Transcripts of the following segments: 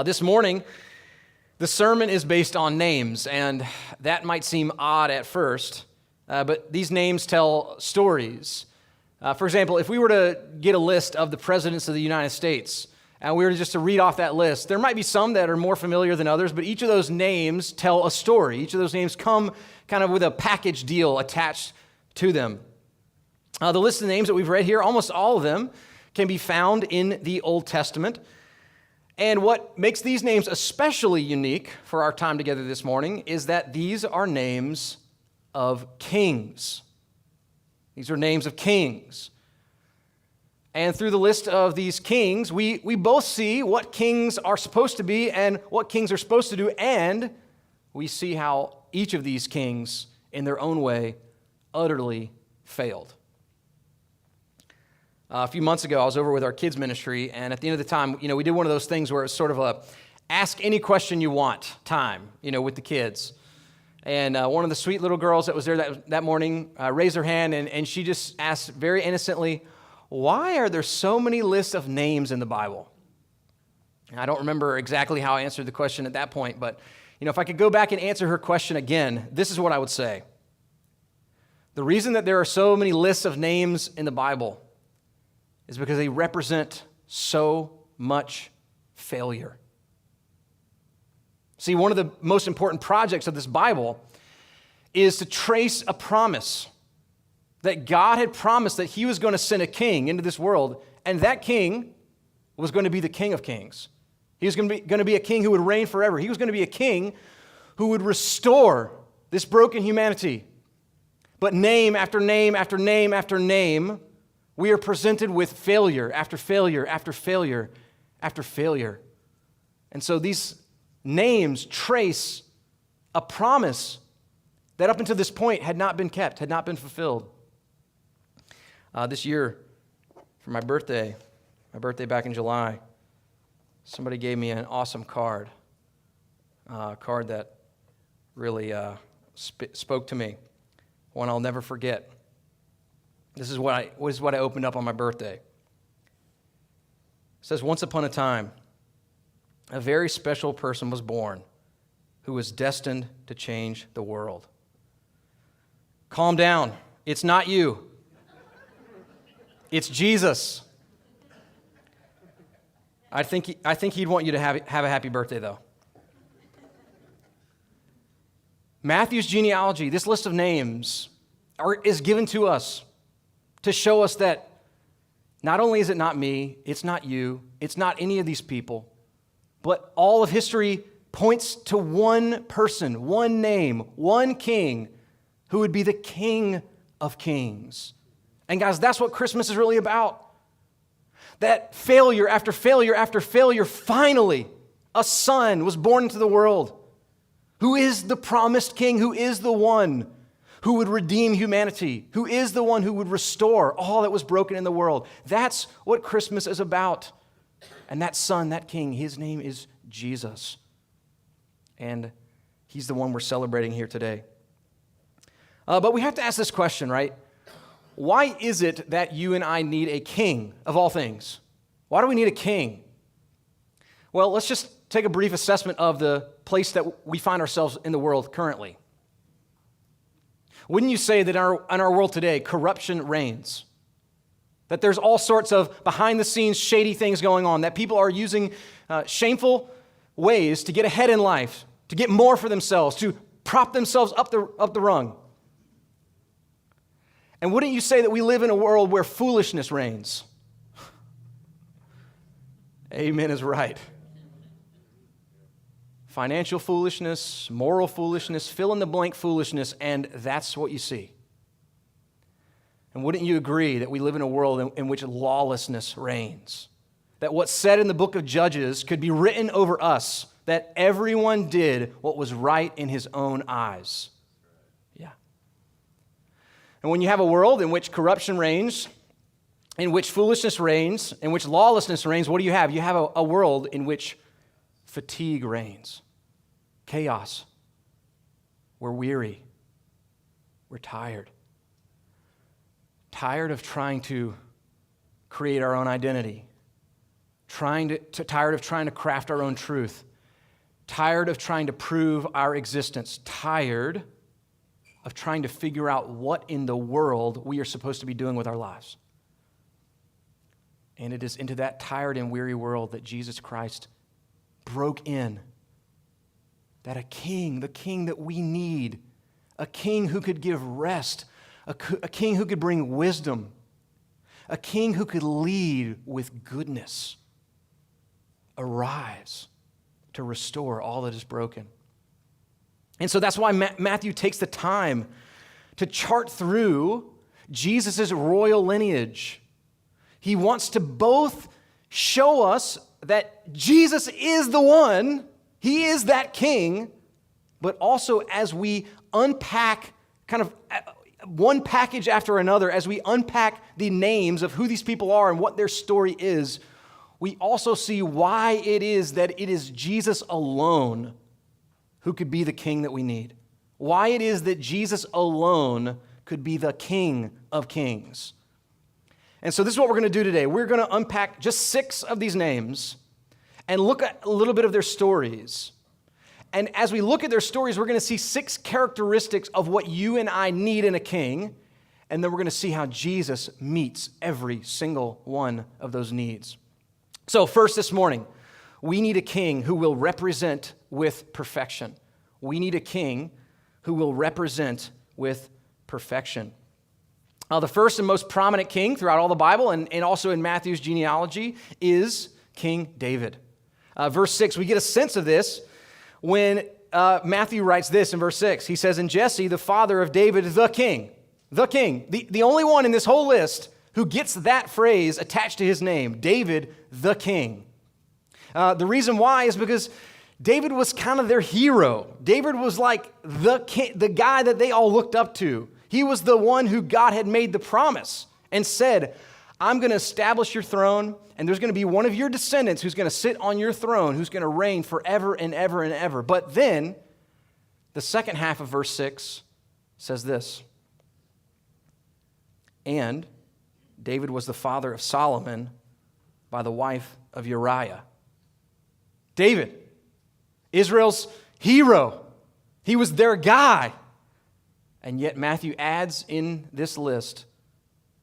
This morning, the sermon is based on names, and that might seem odd at first, but these names tell stories. For example, if we were to get a list of the presidents of the United States, and we were just to read off that list, there might be some that are more familiar than others, but each of those names tell a story. Each of those names come kind of with a package deal attached to them. The list of names that we've read here, almost all of them can be found in the Old Testament. And what makes these names especially unique for our time together this morning is that these are names of kings. These are names of kings. And through the list of these kings, we both see what kings are supposed to be and what kings are supposed to do, and we see how each of these kings, in their own way, utterly failed. A few months ago, I was over with our kids ministry, and at the end of the time, we did one of those things where it's sort of a ask any question you want time, with the kids. And one of the sweet little girls that was there that morning raised her hand, and she just asked very innocently, why are there so many lists of names in the Bible? And I don't remember exactly how I answered the question at that point, but if I could go back and answer her question again, this is what I would say. The reason that there are so many lists of names in the Bible is because they represent so much failure. See, one of the most important projects of this Bible is to trace a promise that God had promised that he was going to send a king into this world, and that king was going to be the King of Kings. He was going to be a king who would reign forever. He was going to be a king who would restore this broken humanity. But name after name after name after name, we are presented with failure after failure after failure after failure. And so these names trace a promise that up until this point had not been kept, had not been fulfilled. This year, for my birthday back in July, somebody gave me an awesome card, a card that really spoke to me, one I'll never forget. This is what I opened up on my birthday. It says, once upon a time, a very special person was born who was destined to change the world. Calm down. It's not you. It's Jesus. I think he'd want you to have a happy birthday, though. Matthew's genealogy, this list of names, is given to us to show us that not only is it not me, it's not you, it's not any of these people, but all of history points to one person, one name, one king who would be the King of Kings. And guys, that's what Christmas is really about. That failure after failure after failure, finally, a son was born into the world who is the promised king, who is the one who would redeem humanity, who is the one who would restore all that was broken in the world. That's what Christmas is about. And that son, that king, his name is Jesus. And he's the one we're celebrating here today. But we have to ask this question, right? Why is it that you and I need a king of all things? Why do we need a king? Well, let's just take a brief assessment of the place that we find ourselves in the world currently. Wouldn't you say that in our world today, corruption reigns? That there's all sorts of behind-the-scenes shady things going on, that people are using shameful ways to get ahead in life, to get more for themselves, to prop themselves up the rung. And wouldn't you say that we live in a world where foolishness reigns? Amen is right. Financial foolishness, moral foolishness, fill-in-the-blank foolishness, and that's what you see. And wouldn't you agree that we live in a world in which lawlessness reigns? That what's said in the book of Judges could be written over us, that everyone did what was right in his own eyes. Yeah. And when you have a world in which corruption reigns, in which foolishness reigns, in which lawlessness reigns, what do you have? You have a world in which fatigue reigns, chaos. We're weary. We're tired. Tired of trying to create our own identity, tired of trying to craft our own truth, tired of trying to prove our existence, tired of trying to figure out what in the world we are supposed to be doing with our lives. And it is into that tired and weary world that Jesus Christ broke in. That a king, the king that we need, a king who could give rest, a king who could bring wisdom, a king who could lead with goodness, arrives to restore all that is broken. And so that's why Matthew takes the time to chart through Jesus' royal lineage. He wants to both show us that Jesus is the one, he is that king, but also as we unpack kind of one package after another, as we unpack the names of who these people are and what their story is, we also see why it is that it is Jesus alone who could be the king that we need. Why it is that Jesus alone could be the King of Kings. And so this is what we're going to do today. We're going to unpack just 6 of these names and look at a little bit of their stories. And as we look at their stories, we're going to see 6 characteristics of what you and I need in a king. And then we're going to see how Jesus meets every single one of those needs. So first this morning, we need a king who will represent with perfection. We need a king who will represent with perfection. The first and most prominent king throughout all the Bible and also in Matthew's genealogy is King David. Verse 6, we get a sense of this when Matthew writes this in verse 6. He says, "And Jesse, the father of David, the king." The only one in this whole list who gets that phrase attached to his name, David, the king. The reason why is because David was kind of their hero. David was like the king, the guy that they all looked up to. He was the one who God had made the promise and said, I'm going to establish your throne, and there's going to be one of your descendants who's going to sit on your throne, who's going to reign forever and ever and ever. But then, the second half of verse 6 says this, "And David was the father of Solomon by the wife of Uriah." David, Israel's hero. He was their guy. And yet Matthew adds in this list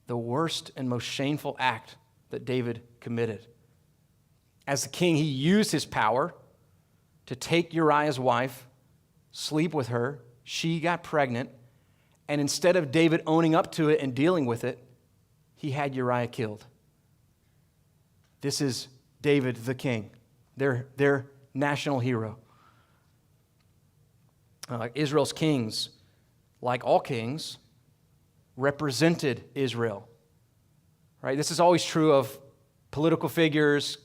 the worst and most shameful act that David committed. As the king, he used his power to take Uriah's wife, sleep with her. She got pregnant. And instead of David owning up to it and dealing with it, he had Uriah killed. This is David the king, their national hero. Israel's kings, like all kings, represented Israel. Right? This is always true of political figures,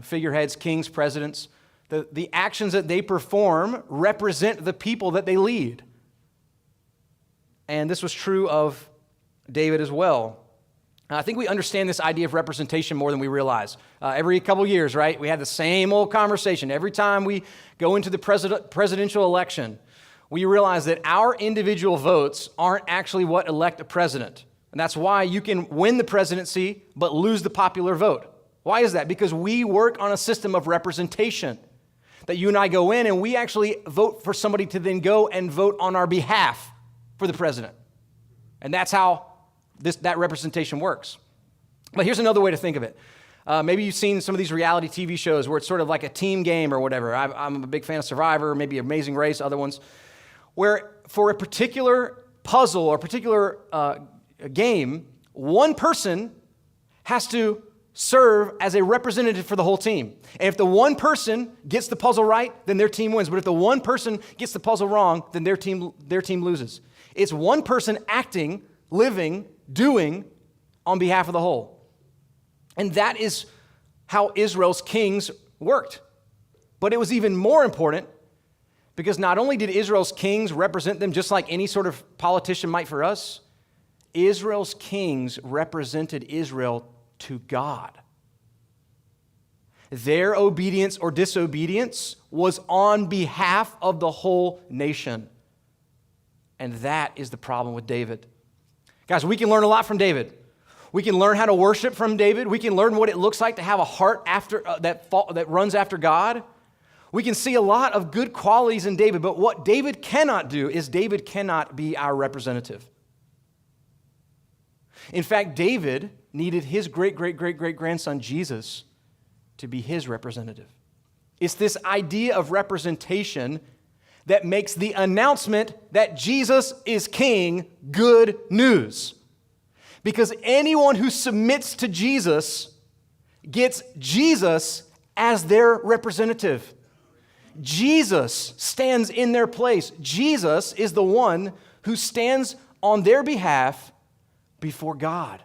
figureheads, kings, presidents. The actions that they perform represent the people that they lead. And this was true of David as well. I think we understand this idea of representation more than we realize. Every couple years, right, we have the same old conversation. Every time we go into the presidential election, we realize that our individual votes aren't actually what elect a president. And that's why you can win the presidency but lose the popular vote. Why is that? Because we work on a system of representation. That you and I go in and we actually vote for somebody to then go and vote on our behalf for the president. And that's how that representation works. But here's another way to think of it. Maybe you've seen some of these reality TV shows where it's sort of like a team game or whatever. I'm a big fan of Survivor, maybe Amazing Race, other ones, where for a particular puzzle or particular game, one person has to serve as a representative for the whole team. And if the one person gets the puzzle right, then their team wins. But if the one person gets the puzzle wrong, then their team loses. It's one person acting, living, doing on behalf of the whole. And that is how Israel's kings worked. But it was even more important because not only did Israel's kings represent them just like any sort of politician might for us, Israel's kings represented Israel to God. Their obedience or disobedience was on behalf of the whole nation. And that is the problem with David. Guys, we can learn a lot from David. We can learn how to worship from David. We can learn what it looks like to have a heart that runs after God. We can see a lot of good qualities in David, but what David cannot do is David cannot be our representative. In fact, David needed his great-great-great-great-grandson, Jesus, to be his representative. It's this idea of representation that makes the announcement that Jesus is king good news. Because anyone who submits to Jesus gets Jesus as their representative. Jesus stands in their place. Jesus is the one who stands on their behalf before God.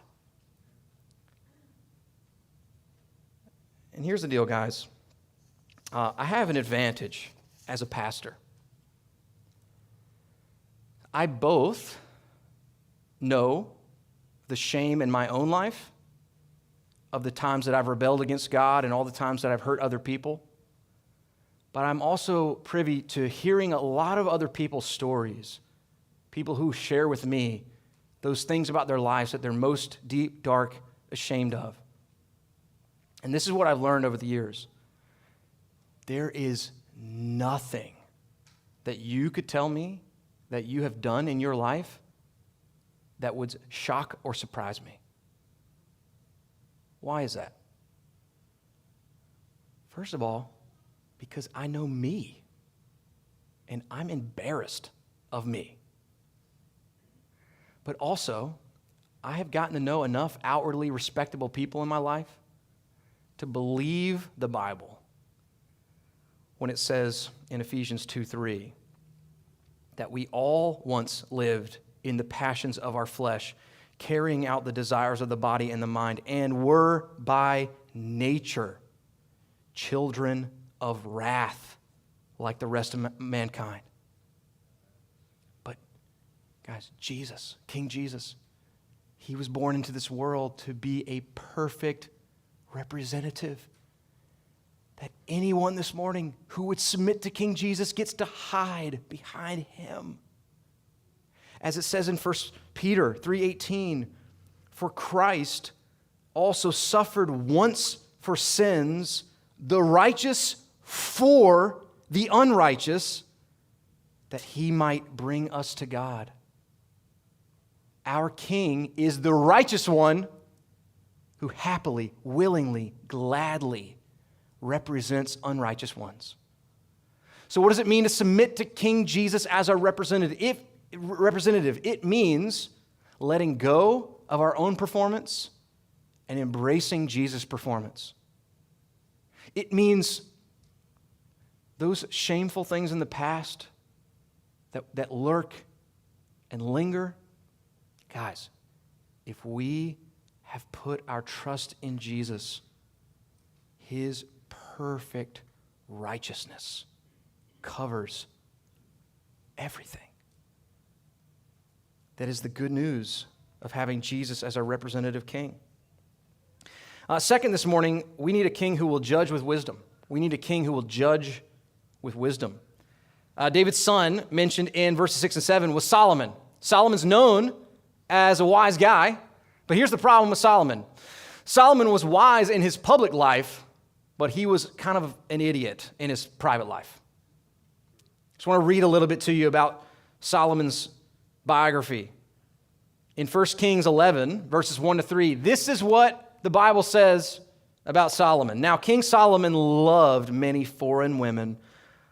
And here's the deal, guys. I have an advantage as a pastor. I both know the shame in my own life of the times that I've rebelled against God and all the times that I've hurt other people. But I'm also privy to hearing a lot of other people's stories, people who share with me those things about their lives that they're most deep, dark, ashamed of. And this is what I've learned over the years. There is nothing that you could tell me that you have done in your life that would shock or surprise me. Why is that? First of all, because I know me, and I'm embarrassed of me. But also, I have gotten to know enough outwardly respectable people in my life to believe the Bible when it says in Ephesians 2:3 that we all once lived in the passions of our flesh, carrying out the desires of the body and the mind, and were by nature children of wrath like the rest of mankind. But guys, Jesus, King Jesus, he was born into this world to be a perfect representative. That anyone this morning who would submit to King Jesus gets to hide behind him. As it says in 1 Peter 3:18, for Christ also suffered once for sins, the righteous for the unrighteous, that he might bring us to God. Our King is the righteous one who happily, willingly, gladly represents unrighteous ones. So what does it mean to submit to King Jesus as our representative? It means letting go of our own performance and embracing Jesus' performance. It means those shameful things in the past that lurk and linger. Guys, if we have put our trust in Jesus, his perfect righteousness covers everything. That is the good news of having Jesus as our representative king. Second, this morning, we need a king who will judge with wisdom. We need a king who will judge with wisdom. David's son, mentioned in verses 6 and 7, was Solomon. Solomon's known as a wise guy, but here's the problem with Solomon. Solomon was wise in his public life, but he was kind of an idiot in his private life. I just want to read a little bit to you about Solomon's biography. In 1 Kings 11, verses 1 to 3, this is what the Bible says about Solomon. Now, King Solomon loved many foreign women,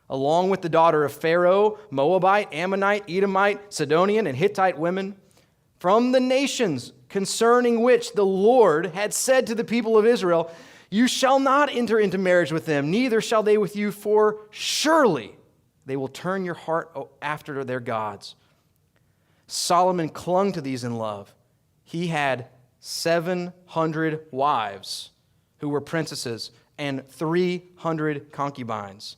along with the daughter of Pharaoh, Moabite, Ammonite, Edomite, Sidonian, and Hittite women, from the nations concerning which the Lord had said to the people of Israel, you shall not enter into marriage with them, neither shall they with you, for surely they will turn your heart after their gods. Solomon clung to these in love. He had 700 wives who were princesses and 300 concubines,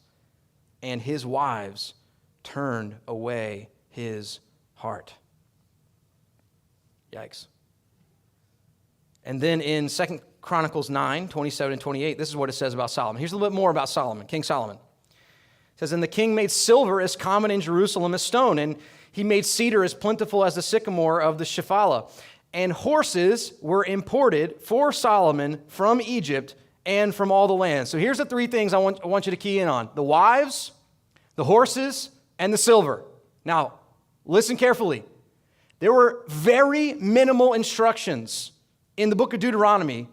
and his wives turned away his heart. Yikes. And then in 2 Chronicles 9, 27 and 28, this is what it says about Solomon. Here's a little bit more about Solomon, King Solomon. It says, and the king made silver as common in Jerusalem as stone, and he made cedar as plentiful as the sycamore of the Shephelah. and horses were imported for Solomon from Egypt and from all the lands. So here's the three things I want you to key in on: the wives, the horses, and the silver. Now, listen carefully. There were very minimal instructions in the book of Deuteronomy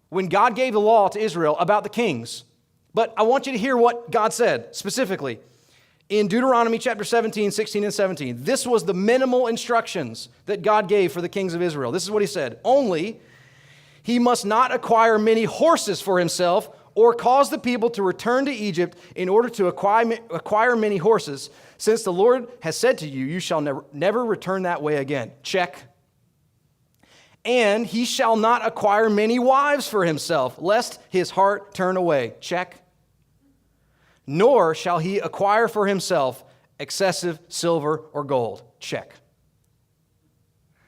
when God gave the law to Israel about the kings. But I want you to hear what God said specifically. In Deuteronomy chapter 17, 16, and 17, this was the minimal instructions that God gave for the kings of Israel. This is what he said: only he must not acquire many horses for himself or cause the people to return to Egypt in order to acquire many horses, since the Lord has said to you, you shall never return that way again. Check. And he shall not acquire many wives for himself, lest his heart turn away. Check. Nor shall he acquire for himself excessive silver or gold. Check.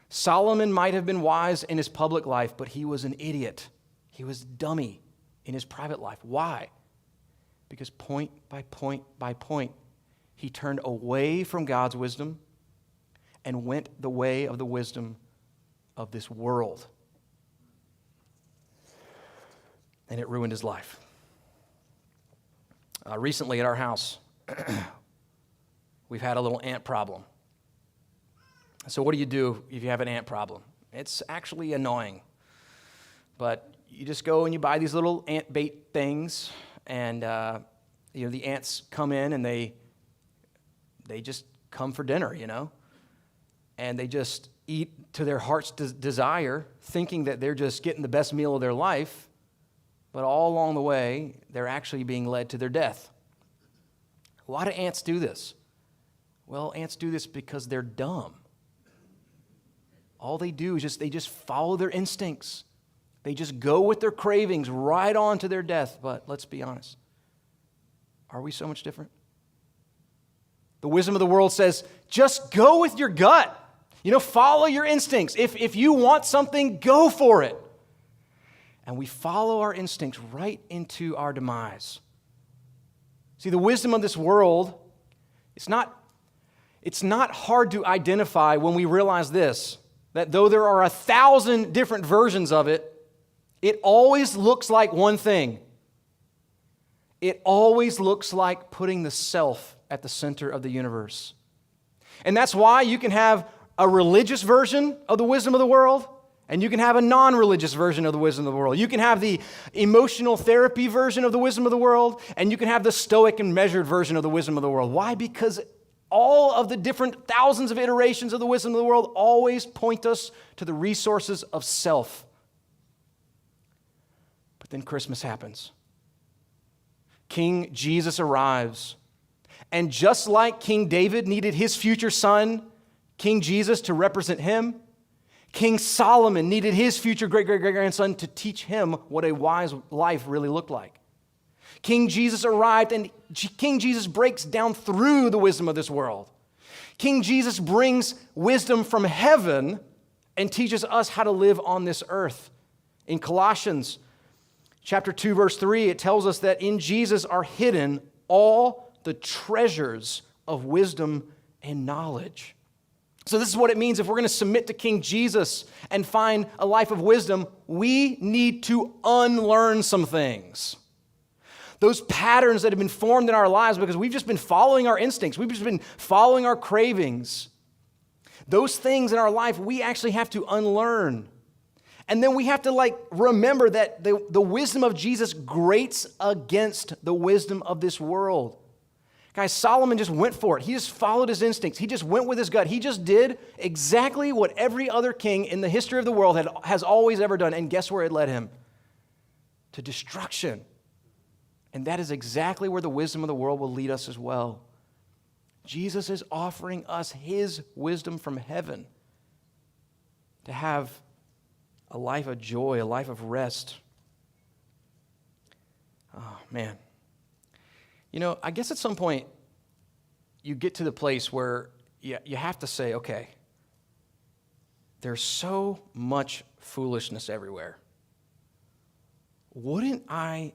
Solomon might have been wise in his public life, but he was an idiot. He was dummy in his private life. Why? Because point by point by point, he turned away from God's wisdom and went the way of the wisdom of this world. And it ruined his life. Recently at our house, we've had a little ant problem. So what do you do if you have an ant problem? It's actually annoying. But you just go and you buy these little ant bait things, and the ants come in and they just come for dinner, and they just eat to their heart's desire, thinking that they're just getting the best meal of their life, but all along the way, they're actually being led to their death. Why do ants do this? Well, ants do this because they're dumb. All they do is they just follow their instincts. They just go with their cravings right on to their death. But let's be honest. Are we so much different? The wisdom of the world says, just go with your gut. Follow your instincts. If you want something, go for it. And we follow our instincts right into our demise. See, the wisdom of this world, it's not hard to identify when we realize this, that though there are 1,000 different versions of it, it always looks like one thing. It always looks like putting the self at the center of the universe. And that's why you can have a religious version of the wisdom of the world, and you can have a non-religious version of the wisdom of the world. You can have the emotional therapy version of the wisdom of the world, and you can have the stoic and measured version of the wisdom of the world. Why? Because all of the different thousands of iterations of the wisdom of the world always point us to the resources of self. But then Christmas happens. King Jesus arrives. And just like King David needed his future son, King Jesus, to represent him, King Solomon needed his future great-great-great-grandson to teach him what a wise life really looked like. King Jesus arrived, and King Jesus breaks down through the wisdom of this world. King Jesus brings wisdom from heaven and teaches us how to live on this earth. In Colossians chapter 2, verse 3, it tells us that in Jesus are hidden all the treasures of wisdom and knowledge. So this is what it means if we're going to submit to King Jesus and find a life of wisdom, we need to unlearn some things. Those patterns that have been formed in our lives because we've just been following our instincts. We've just been following our cravings. Those things in our life, we actually have to unlearn. And then we have to remember that the wisdom of Jesus grates against the wisdom of this world. Guys, Solomon just went for it. He just followed his instincts. He just went with his gut. He just did exactly what every other king in the history of the world has always ever done. And guess where it led him? To destruction. And that is exactly where the wisdom of the world will lead us as well. Jesus is offering us his wisdom from heaven to have a life of joy, a life of rest. Oh, man. I guess at some point you get to the place where you have to say, okay, there's so much foolishness everywhere. Wouldn't I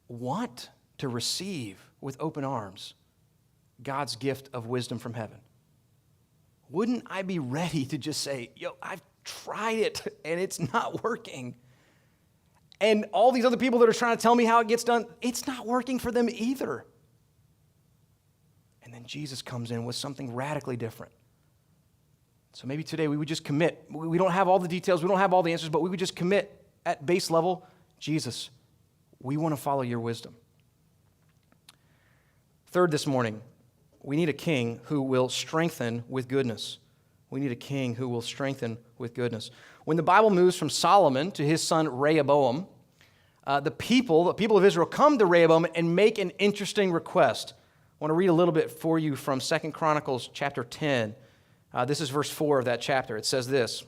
want to receive with open arms God's gift of wisdom from heaven? Wouldn't I be ready to just say, I've tried it, and it's not working. And all these other people that are trying to tell me how it gets done, it's not working for them either. And then Jesus comes in with something radically different. So maybe today we would just commit. We don't have all the details, we don't have all the answers, but we would just commit at base level, Jesus, we want to follow your wisdom. Third this morning, we need a king who will strengthen with goodness. We need a king who will strengthen with goodness. When the Bible moves from Solomon to his son Rehoboam, the people of Israel come to Rehoboam and make an interesting request. I want to read a little bit for you from 2 Chronicles chapter 10. This is verse 4 of that chapter. It says this.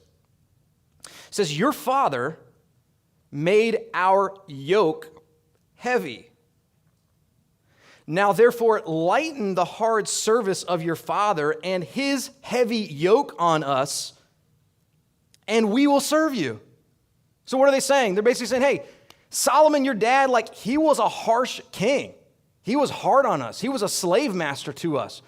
It says, your father made our yoke heavy. Now, therefore, lighten the hard service of your father and his heavy yoke on us, and we will serve you. So what are they saying? They're basically saying, hey, Solomon, your dad, like, he was a harsh king. He was hard on us. He was a slave master to us.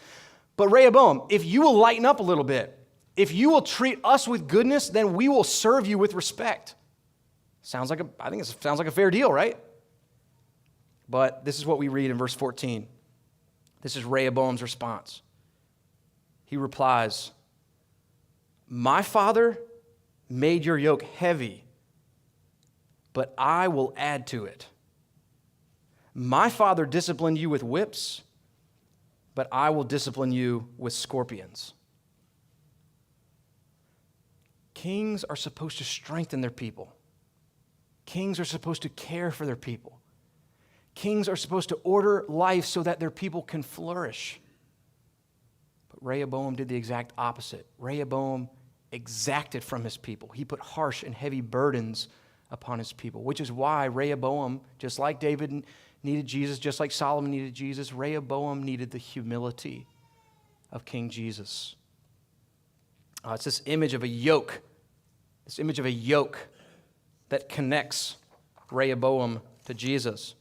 But Rehoboam, if you will lighten up a little bit, if you will treat us with goodness, then we will serve you with respect. I think it sounds like a fair deal, right? But this is what we read in verse 14. This is Rehoboam's response. He replies, my father made your yoke heavy, but I will add to it. My father disciplined you with whips, but I will discipline you with scorpions. Kings are supposed to strengthen their people. Kings are supposed to care for their people. Kings are supposed to order life so that their people can flourish. But Rehoboam did the exact opposite. Rehoboam exacted from his people. He put harsh and heavy burdens upon his people, which is why Rehoboam, just like David needed Jesus, just like Solomon needed Jesus, Rehoboam needed the humility of King Jesus. It's this image of a yoke that connects Rehoboam to Jesus.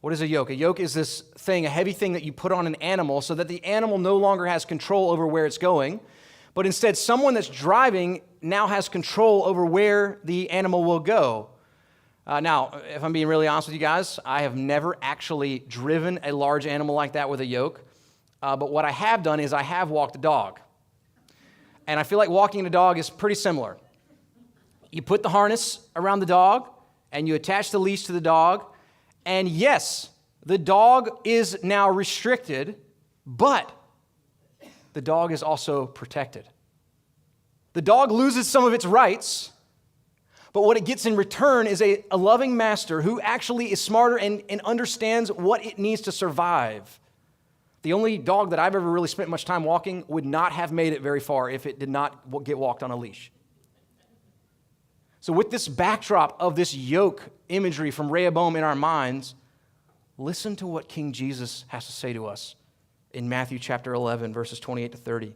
What is a yoke? A yoke is this thing, a heavy thing that you put on an animal so that the animal no longer has control over where it's going, but instead someone that's driving now has control over where the animal will go. Now, if I'm being really honest with you guys, I have never actually driven a large animal like that with a yoke, but what I have done is I have walked a dog. And I feel like walking a dog is pretty similar. You put the harness around the dog, and you attach the leash to the dog, and yes, the dog is now restricted, but the dog is also protected. The dog loses some of its rights, but what it gets in return is a loving master who actually is smarter and understands what it needs to survive. The only dog that I've ever really spent much time walking would not have made it very far if it did not get walked on a leash. So with this backdrop of this yoke imagery from Rehoboam in our minds, listen to what King Jesus has to say to us in Matthew chapter 11, verses 28 to 30.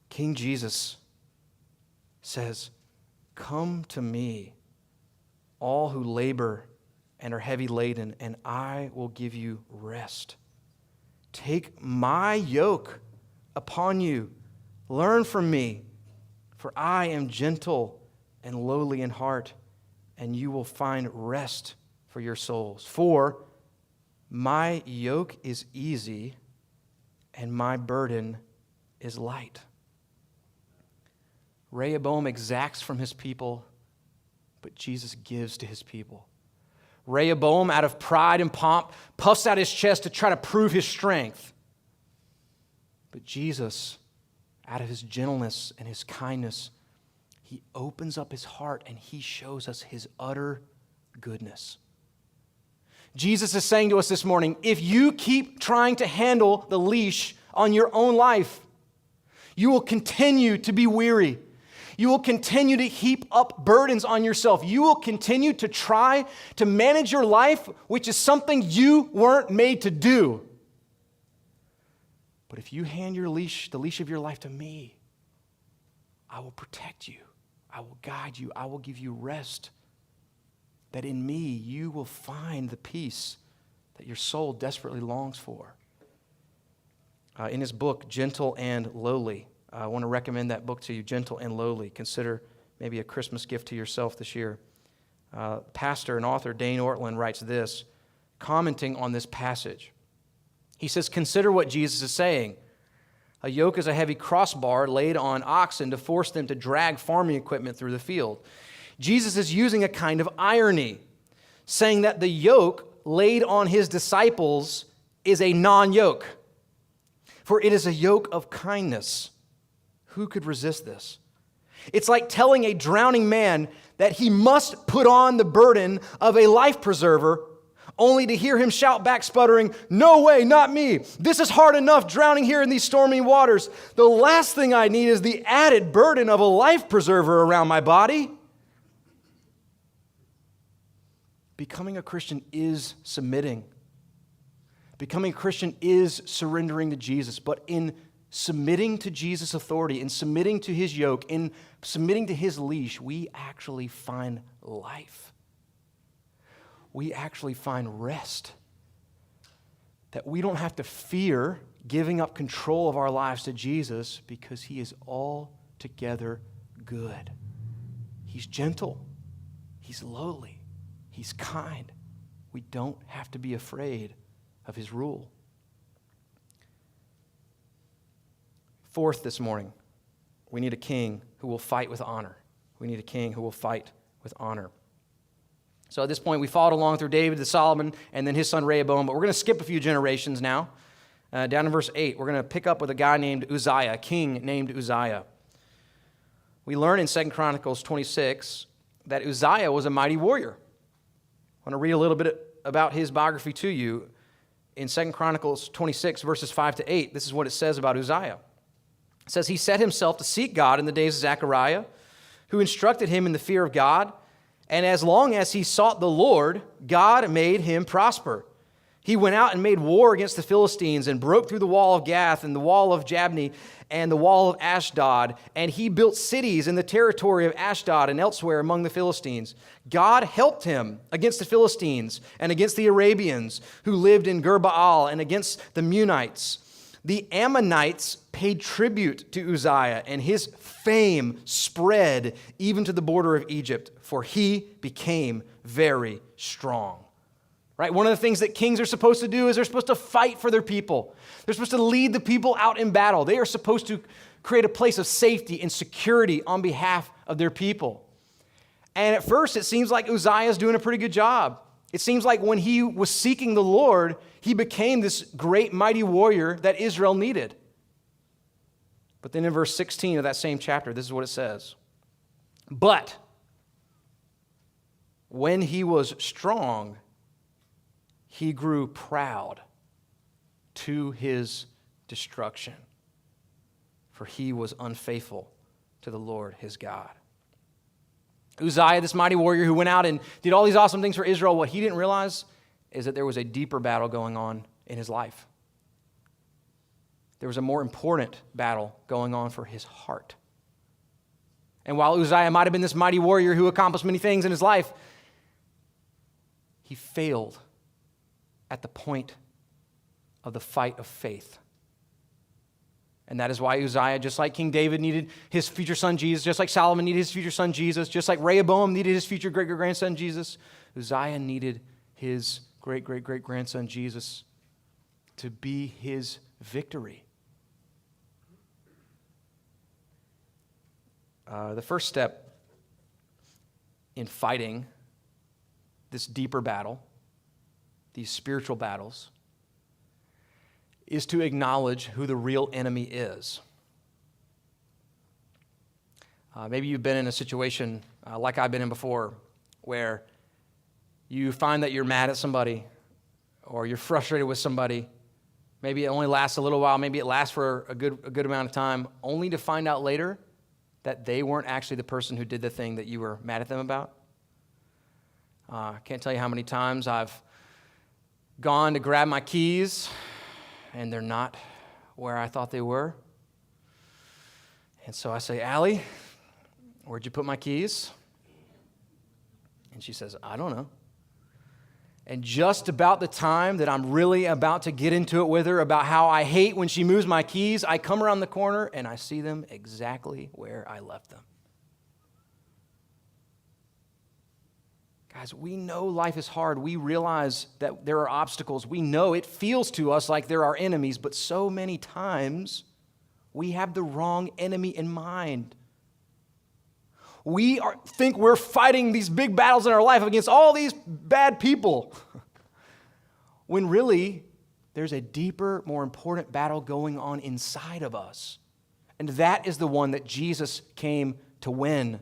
King Jesus says, come to me, all who labor and are heavy laden, and I will give you rest. Take my yoke upon you. Learn from me, for I am gentle and lowly in heart, and you will find rest for your souls. For my yoke is easy, and my burden is light. Rehoboam exacts from his people, but Jesus gives to his people. Rehoboam, out of pride and pomp, puffs out his chest to try to prove his strength. But Jesus, out of his gentleness and his kindness, he opens up his heart and he shows us his utter goodness. Jesus is saying to us this morning, if you keep trying to handle the leash on your own life, you will continue to be weary. You will continue to heap up burdens on yourself. You will continue to try to manage your life, which is something you weren't made to do. But if you hand the leash of your life to me, I will protect you. I will guide you. I will give you rest. That in me you will find the peace that your soul desperately longs for. In his book, Gentle and Lowly, I want to recommend that book to you, Gentle and Lowly. Consider maybe a Christmas gift to yourself this year. Pastor and author Dane Ortlund writes this, commenting on this passage. He says, consider what Jesus is saying. A yoke is a heavy crossbar laid on oxen to force them to drag farming equipment through the field. Jesus is using a kind of irony, saying that the yoke laid on his disciples is a non-yoke, for it is a yoke of kindness. Who could resist this? It's like telling a drowning man that he must put on the burden of a life preserver, only to hear him shout back sputtering, "No way, not me. This is hard enough drowning here in these stormy waters. The last thing I need is the added burden of a life preserver around my body." Becoming a Christian is submitting. Becoming a Christian is surrendering to Jesus. But in submitting to Jesus' authority, in submitting to his yoke, in submitting to his leash, we actually find life. We actually find rest. That we don't have to fear giving up control of our lives to Jesus because he is altogether good. He's gentle. He's lowly. He's kind. We don't have to be afraid of his rule. Fourth this morning, we need a king who will fight with honor. We need a king who will fight with honor. So at this point, we followed along through David to Solomon and then his son Rehoboam, but we're going to skip a few generations now. Down in verse 8, we're going to pick up with a guy named Uzziah, a king named Uzziah. We learn in 2 Chronicles 26 that Uzziah was a mighty warrior. I want to read a little bit about his biography to you. In 2 Chronicles 26, verses 5 to 8, this is what it says about Uzziah. It says, he set himself to seek God in the days of Zechariah, who instructed him in the fear of God. And as long as he sought the Lord, God made him prosper. He went out and made war against the Philistines and broke through the wall of Gath and the wall of Jabneh and the wall of Ashdod. And he built cities in the territory of Ashdod and elsewhere among the Philistines. God helped him against the Philistines and against the Arabians who lived in Gur-Baal and against the Munites. The Ammonites paid tribute to Uzziah, and his fame spread even to the border of Egypt, for he became very strong. Right? One of the things that kings are supposed to do is they're supposed to fight for their people. They're supposed to lead the people out in battle. They are supposed to create a place of safety and security on behalf of their people. And at first, it seems like Uzziah is doing a pretty good job. It seems like when he was seeking the Lord, he became this great, mighty warrior that Israel needed. But then in verse 16 of that same chapter, this is what it says. But when he was strong, he grew proud to his destruction, for he was unfaithful to the Lord his God. Uzziah, this mighty warrior who went out and did all these awesome things for Israel, what he didn't realize is that there was a deeper battle going on in his life. There was a more important battle going on for his heart. And while Uzziah might have been this mighty warrior who accomplished many things in his life, he failed at the point of the fight of faith. And that is why Uzziah, just like King David needed his future son Jesus, just like Solomon needed his future son Jesus, just like Rehoboam needed his future great-great-grandson Jesus, Uzziah needed his great-great-great-grandson Jesus to be his victory. The first step in fighting this deeper battle, these spiritual battles, is to acknowledge who the real enemy is. Maybe you've been in a situation like I've been in before, where you find that you're mad at somebody or you're frustrated with somebody. Maybe it only lasts a little while, maybe it lasts for a good amount of time, only to find out later that they weren't actually the person who did the thing that you were mad at them about. I can't tell you how many times I've gone to grab my keys and they're not where I thought they were. And so I say, Allie, where'd you put my keys? And she says, I don't know. And just about the time that I'm really about to get into it with her about how I hate when she moves my keys, I come around the corner and I see them exactly where I left them. Guys, we know life is hard. We realize that there are obstacles. We know it feels to us like there are enemies, but so many times we have the wrong enemy in mind. We think we're fighting these big battles in our life against all these bad people, when really there's a deeper, more important battle going on inside of us. And that is the one that Jesus came to win.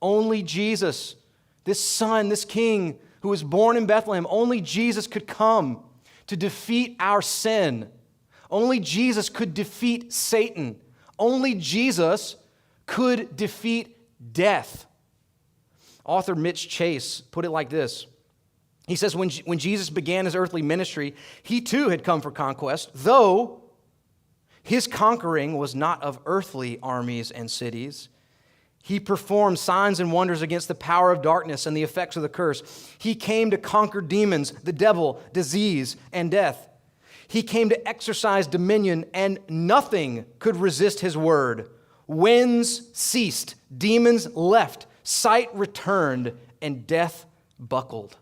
Only Jesus, this son, this king who was born in Bethlehem, only Jesus could come to defeat our sin. Only Jesus could defeat Satan. Only Jesus could defeat death. Author Mitch Chase put it like this. He says, when Jesus began his earthly ministry, he too had come for conquest, though his conquering was not of earthly armies and cities. He performed signs and wonders against the power of darkness and the effects of the curse. He came to conquer demons, the devil, disease, and death. He came to exercise dominion, and nothing could resist his word. Winds ceased, demons left, sight returned, and death buckled.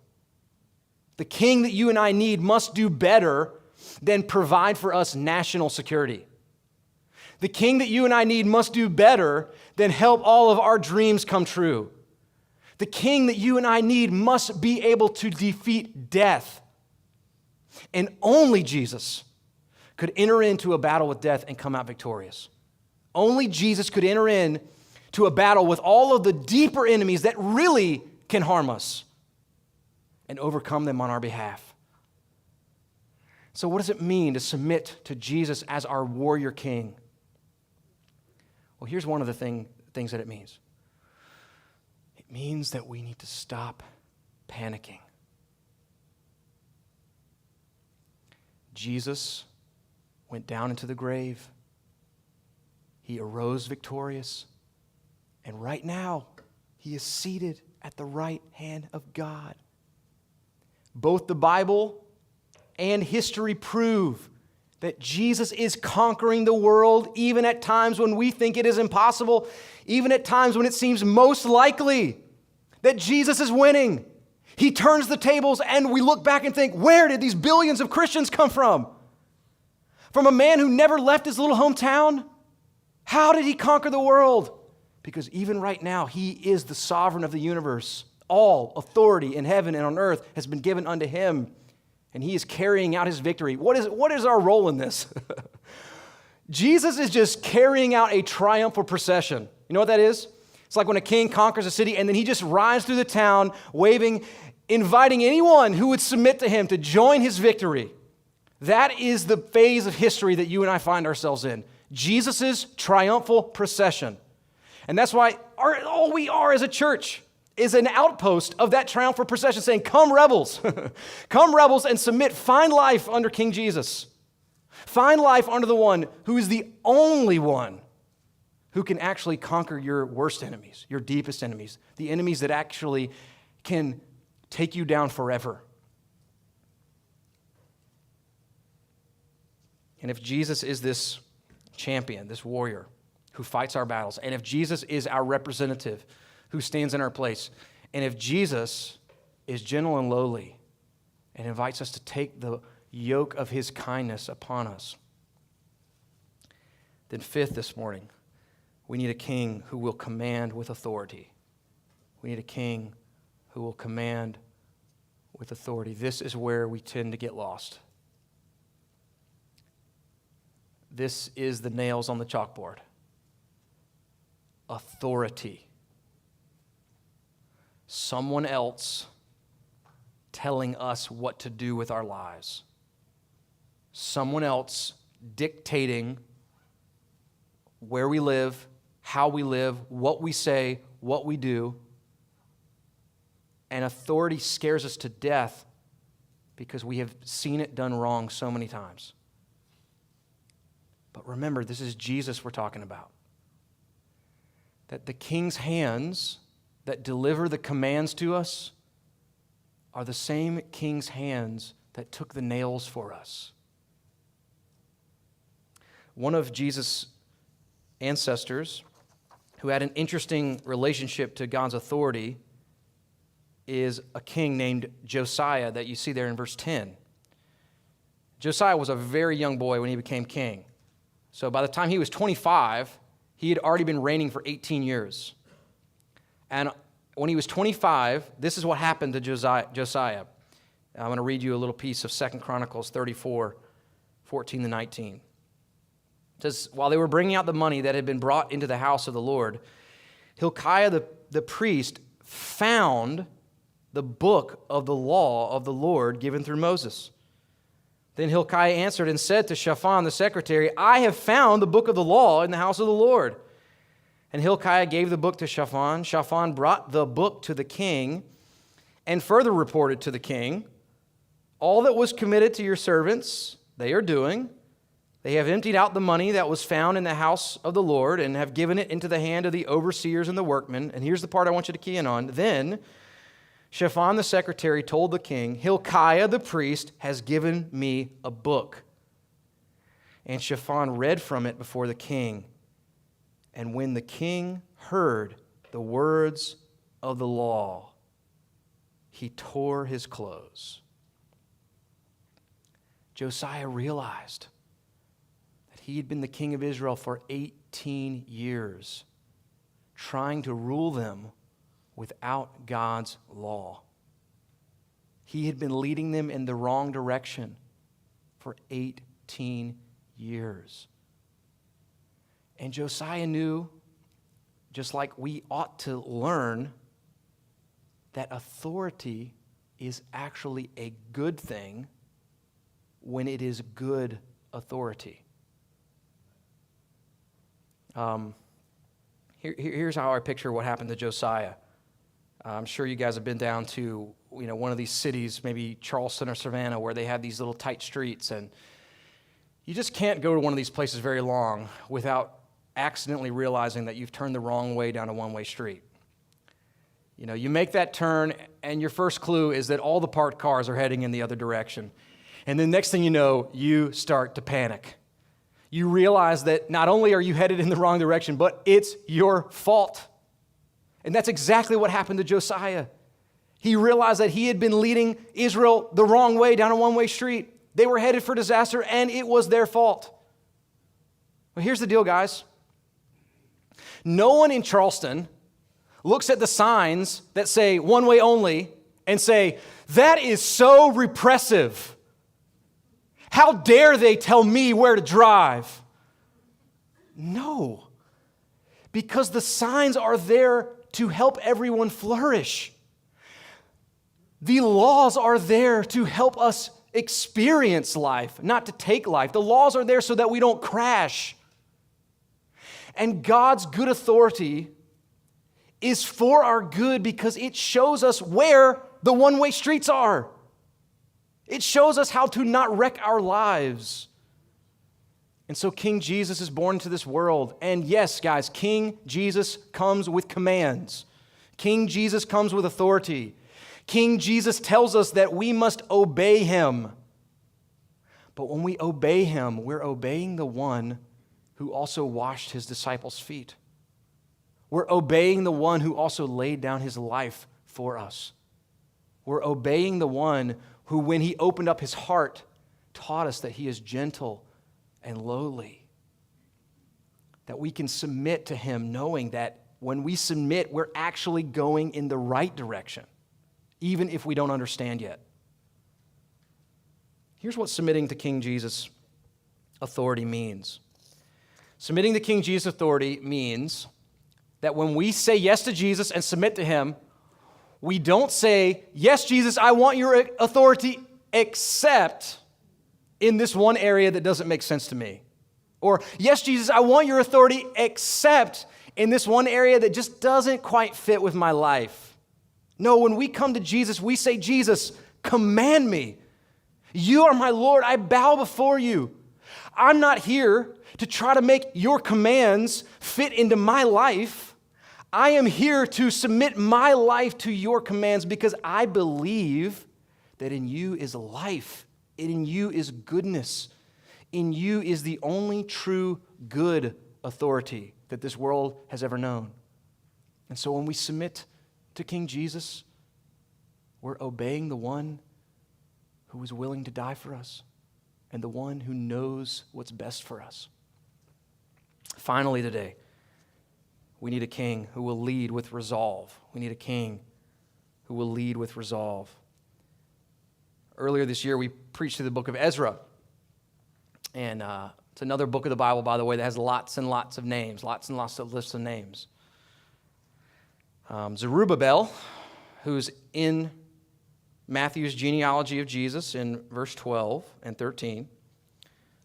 The king that you and I need must do better than provide for us national security. The king that you and I need must do better than help all of our dreams come true. The king that you and I need must be able to defeat death. And only Jesus could enter into a battle with death and come out victorious. Only Jesus could enter into a battle with all of the deeper enemies that really can harm us and overcome them on our behalf. So what does it mean to submit to Jesus as our warrior king? Well, here's one of the things that it means. It means that we need to stop panicking. Jesus went down into the grave. He arose victorious. And right now, he is seated at the right hand of God. Both the Bible and history prove that Jesus is conquering the world, even at times when we think it is impossible, even at times when it seems most likely that Jesus is winning. He turns the tables, and we look back and think, where did these billions of Christians come from? From a man who never left his little hometown? How did he conquer the world? Because even right now, he is the sovereign of the universe. All authority in heaven and on earth has been given unto him, and he is carrying out his victory. What is our role in this? Jesus is just carrying out a triumphal procession. You know what that is? It's like when a king conquers a city, and then he just rides through the town, waving, inviting anyone who would submit to him to join his victory. That is the phase of history that you and I find ourselves in. Jesus' triumphal procession. And that's why all we are as a church is an outpost of that triumphal procession saying, come rebels, come rebels and submit, find life under King Jesus. Find life under the one who is the only one who can actually conquer your worst enemies, your deepest enemies, the enemies that actually can take you down forever. And if Jesus is this champion, this warrior who fights our battles, and if Jesus is our representative who stands in our place, and if Jesus is gentle and lowly and invites us to take the yoke of his kindness upon us, then fifth this morning, we need a king who will command with authority. We need a king who will command with authority. This is where we tend to get lost. This is the nails on the chalkboard. Authority. Someone else telling us what to do with our lives. Someone else dictating where we live, how we live, what we say, what we do. And authority scares us to death because we have seen it done wrong so many times. But remember, this is Jesus we're talking about. That the king's hands that deliver the commands to us are the same king's hands that took the nails for us. One of Jesus' ancestors who had an interesting relationship to God's authority is a king named Josiah that you see there in verse 10. Josiah was a very young boy when he became king. So by the time he was 25, he had already been reigning for 18 years. And when he was 25, this is what happened to Josiah. I'm going to read you a little piece of 2 Chronicles 34, 14 to 19. It says, while they were bringing out the money that had been brought into the house of the Lord, Hilkiah the priest found the book of the law of the Lord given through Moses. Then Hilkiah answered and said to Shaphan the secretary, I have found the book of the law in the house of the Lord. And Hilkiah gave the book to Shaphan. Shaphan brought the book to the king and further reported to the king, all that was committed to your servants, they are doing. They have emptied out the money that was found in the house of the Lord and have given it into the hand of the overseers and the workmen. And here's the part I want you to key in on. Then Shaphan the secretary told the king, Hilkiah the priest has given me a book. And Shaphan read from it before the king. And when the king heard the words of the law, he tore his clothes. Josiah realized that he had been the king of Israel for 18 years, trying to rule them without God's law. He had been leading them in the wrong direction for 18 years. And Josiah knew, just like we ought to learn, that authority is actually a good thing when it is good authority. Here's how I picture what happened to Josiah. I'm sure you guys have been down to one of these cities, maybe Charleston or Savannah, where they have these little tight streets, and you just can't go to one of these places very long without accidentally realizing that you've turned the wrong way down a one-way street. You make that turn, and your first clue is that all the parked cars are heading in the other direction. And then next thing you know, you start to panic. You realize that not only are you headed in the wrong direction, but it's your fault. And that's exactly what happened to Josiah. He realized that he had been leading Israel the wrong way down a one-way street. They were headed for disaster, and it was their fault. Well, here's the deal, guys. No one in Charleston looks at the signs that say one way only and say, that is so repressive. How dare they tell me where to drive? No, because the signs are there to help everyone flourish. The laws are there to help us experience life, not to take life. The laws are there so that we don't crash. And God's good authority is for our good because it shows us where the one-way streets are. It shows us how to not wreck our lives. And so King Jesus is born into this world. And yes, guys, King Jesus comes with commands. King Jesus comes with authority. King Jesus tells us that we must obey him. But when we obey him, we're obeying the one who also washed his disciples' feet. We're obeying the one who also laid down his life for us. We're obeying the one who, when he opened up his heart, taught us that he is gentle and lowly. That we can submit to him knowing that when we submit, we're actually going in the right direction, even if we don't understand yet. Here's what submitting to King Jesus' authority means. Submitting to King Jesus' authority means that when we say yes to Jesus and submit to him, we don't say, yes, Jesus, I want your authority, except in this one area that doesn't make sense to me. Or, yes, Jesus, I want your authority, except in this one area that just doesn't quite fit with my life. No, when we come to Jesus, we say, Jesus, command me. You are my Lord. I bow before you. I'm not here to try to make your commands fit into my life. I am here to submit my life to your commands because I believe that in you is life, in you is goodness, in you is the only true good authority that this world has ever known. And so when we submit to King Jesus, we're obeying the one who was willing to die for us and the one who knows what's best for us. Finally today, we need a king who will lead with resolve. We need a king who will lead with resolve. Earlier this year, we preached through the book of Ezra. And it's another book of the Bible, by the way, that has lots and lots of names, lots and lots of lists of names. Zerubbabel, who's in Matthew's genealogy of Jesus in verse 12 and 13.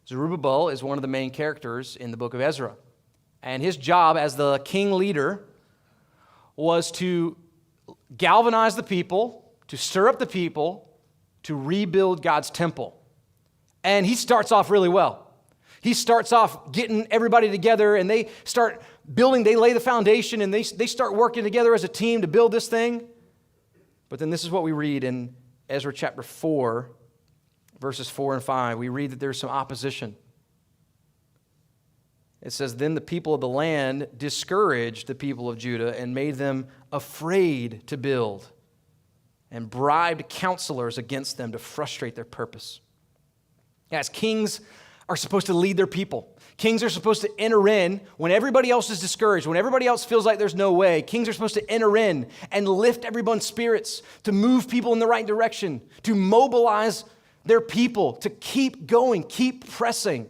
Zerubbabel is one of the main characters in the book of Ezra. And his job as the king leader was to galvanize the people, to stir up the people, to rebuild God's temple. And he starts off really well. He starts off getting everybody together, and they start building, they lay the foundation, and they start working together as a team to build this thing. But then this is what we read in Ezra chapter 4, verses 4 and 5. We read that there's some opposition. It says, "Then the people of the land discouraged the people of Judah and made them afraid to build and bribed counselors against them to frustrate their purpose." As kings are supposed to lead their people. Kings are supposed to enter in when everybody else is discouraged, when everybody else feels like there's no way. Kings are supposed to enter in and lift everyone's spirits, to move people in the right direction, to mobilize their people, to keep going, keep pressing.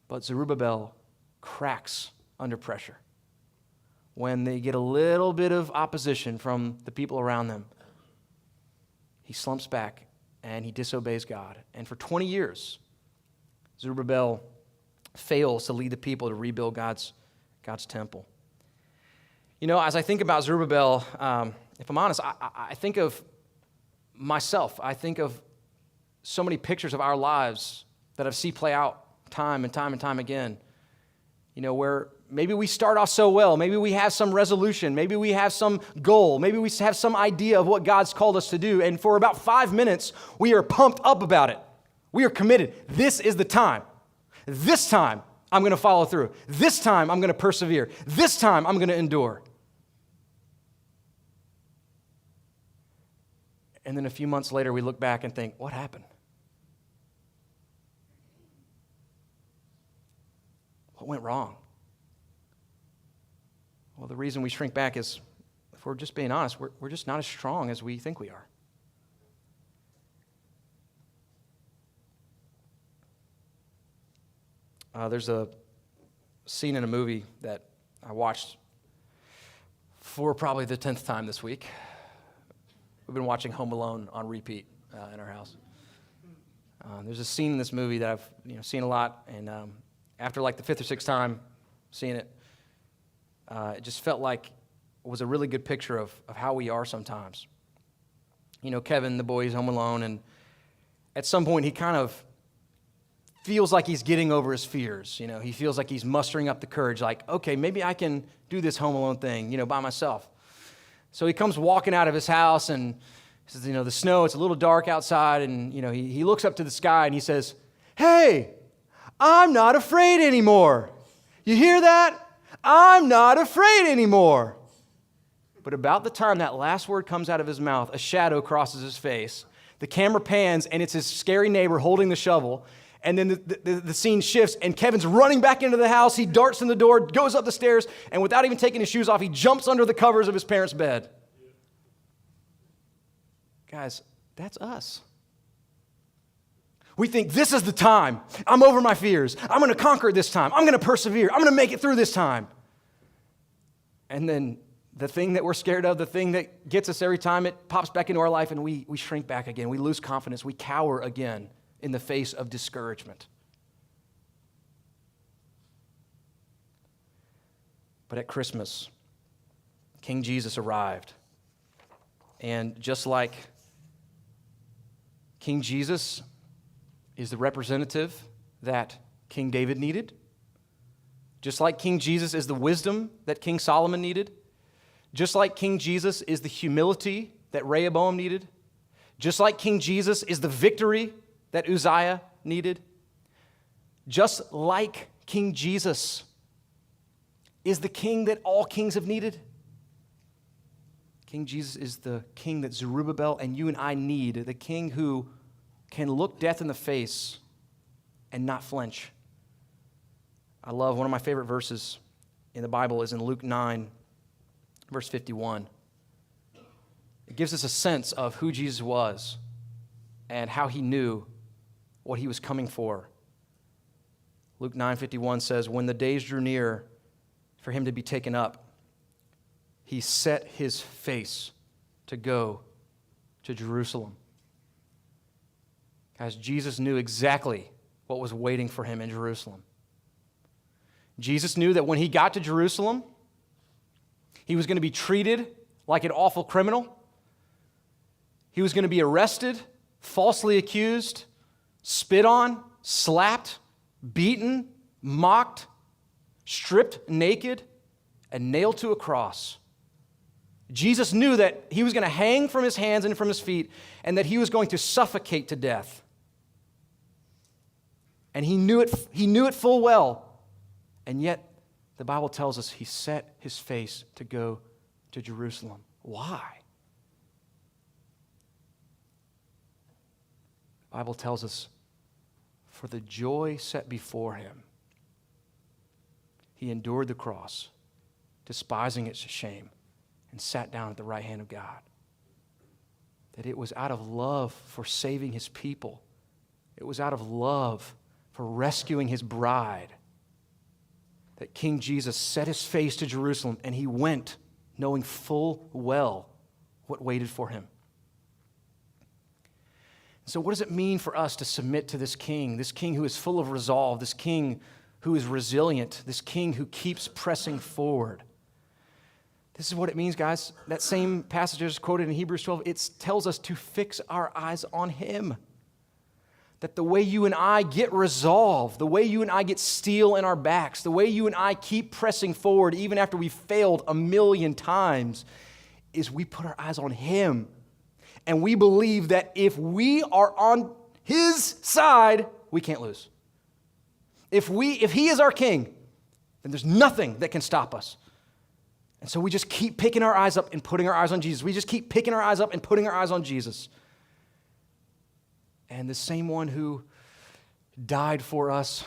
But Zerubbabel cracks under pressure. When they get a little bit of opposition from the people around them, he slumps back and he disobeys God. And for 20 years, Zerubbabel fails to lead the people to rebuild God's temple. You know, as I think about Zerubbabel, if I'm honest, I think of myself. I think of so many pictures of our lives that I've seen play out time and time and time again. You know, where maybe we start off so well, maybe we have some resolution, maybe we have some goal, maybe we have some idea of what God's called us to do, and for about 5 minutes, we are pumped up about it. We are committed. This is the time. This time, I'm going to follow through. This time, I'm going to persevere. This time, I'm going to endure. And then a few months later, we look back and think, what happened? What went wrong? Well, the reason we shrink back is, if we're just being honest, we're just not as strong as we think we are. There's a scene in a movie that I watched for probably the 10th time this week. We've been watching Home Alone on repeat in our house. There's a scene in this movie that I've seen a lot, and after like the 5th or 6th time seeing it, it just felt like it was a really good picture of how we are sometimes. You know, Kevin, the boy, is home alone, and at some point he kind of feels like he's getting over his fears. You know, he feels like he's mustering up the courage, like, okay, maybe I can do this Home Alone thing, by myself. So he comes walking out of his house, and he says, the snow, it's a little dark outside, and, he looks up to the sky, and he says, "Hey, I'm not afraid anymore. You hear that? I'm not afraid anymore." But about the time that last word comes out of his mouth, a shadow crosses his face. The camera pans, and it's his scary neighbor holding the shovel. And then the scene shifts, and Kevin's running back into the house. He darts in the door, goes up the stairs, and without even taking his shoes off, he jumps under the covers of his parents' bed. Guys, that's us. We think, this is the time. I'm over my fears. I'm going to conquer this time. I'm going to persevere. I'm going to make it through this time. And then the thing that we're scared of, the thing that gets us every time, it pops back into our life, and we shrink back again. We lose confidence. We cower again in the face of discouragement. But at Christmas, King Jesus arrived. And just like King Jesus is the representative that King David needed, Just like King Jesus is the wisdom that King Solomon needed, just like King Jesus is the humility that Rehoboam needed, just like King Jesus is the victory that Uzziah needed, just like King Jesus is the king that all kings have needed. King Jesus is the king that Zerubbabel and you and I need, the king who can look death in the face and not flinch. I love one of my favorite verses in the Bible is in Luke 9, verse 51. It gives us a sense of who Jesus was and how he knew what he was coming for. Luke 9:51 says, when the days drew near for him to be taken up, he set his face to go to Jerusalem. Guys, Jesus knew exactly what was waiting for him in Jerusalem. Jesus knew that when he got to Jerusalem, he was going to be treated like an awful criminal. He was going to be arrested, falsely accused, spit on, slapped, beaten, mocked, stripped naked, and nailed to a cross. Jesus knew that he was going to hang from his hands and from his feet, and that he was going to suffocate to death. And he knew it full well. And yet, the Bible tells us he set his face to go to Jerusalem. Why? The Bible tells us, for the joy set before him, he endured the cross, despising its shame, and sat down at the right hand of God. That it was out of love for saving his people. It was out of love for rescuing his bride that King Jesus set his face to Jerusalem, and he went knowing full well what waited for him. So what does it mean for us to submit to this king who is full of resolve, this king who is resilient, this king who keeps pressing forward? This is what it means, guys. That same passage is quoted in Hebrews 12. It tells us to fix our eyes on him. That the way you and I get resolve, the way you and I get steel in our backs, the way you and I keep pressing forward even after we've failed 1,000,000 times, is we put our eyes on him. And we believe that if we are on his side, we can't lose. If he is our king, then there's nothing that can stop us. And so we just keep picking our eyes up and putting our eyes on Jesus. We just keep picking our eyes up and putting our eyes on Jesus. And the same one who died for us,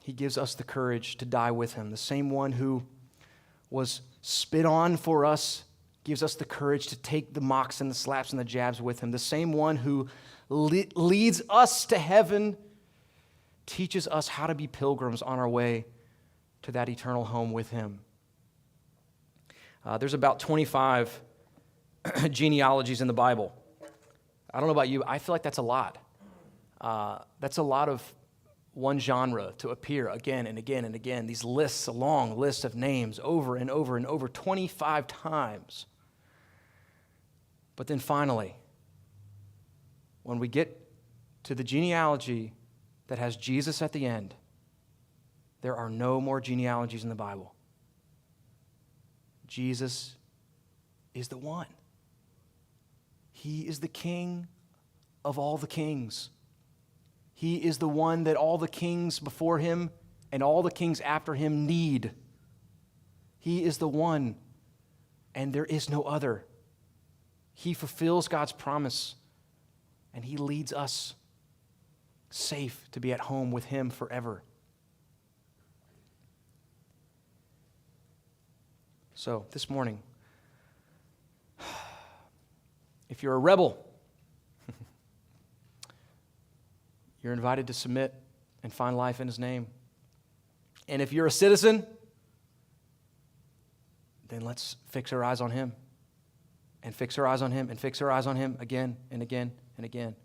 he gives us the courage to die with him. The same one who was spit on for us gives us the courage to take the mocks and the slaps and the jabs with him. The same one who leads us to heaven teaches us how to be pilgrims on our way to that eternal home with him. There's about 25 genealogies in the Bible. I don't know about you, I feel like that's a lot. That's a lot of one genre to appear again and again and again. These lists, a long list of names over and over and over, 25 times. But then finally, when we get to the genealogy that has Jesus at the end, there are no more genealogies in the Bible. Jesus is the one. He is the King of all the kings. He is the one that all the kings before him and all the kings after him need. He is the one, and there is no other. He fulfills God's promise, and he leads us safe to be at home with him forever. So, this morning, if you're a rebel, you're invited to submit and find life in his name. And if you're a citizen, then let's fix our eyes on him. And fix our eyes on him, and fix our eyes on him again and again and again.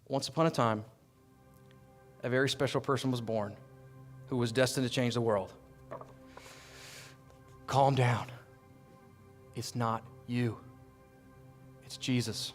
Once upon a time, a very special person was born who was destined to change the world. Calm down. It's not you. It's Jesus.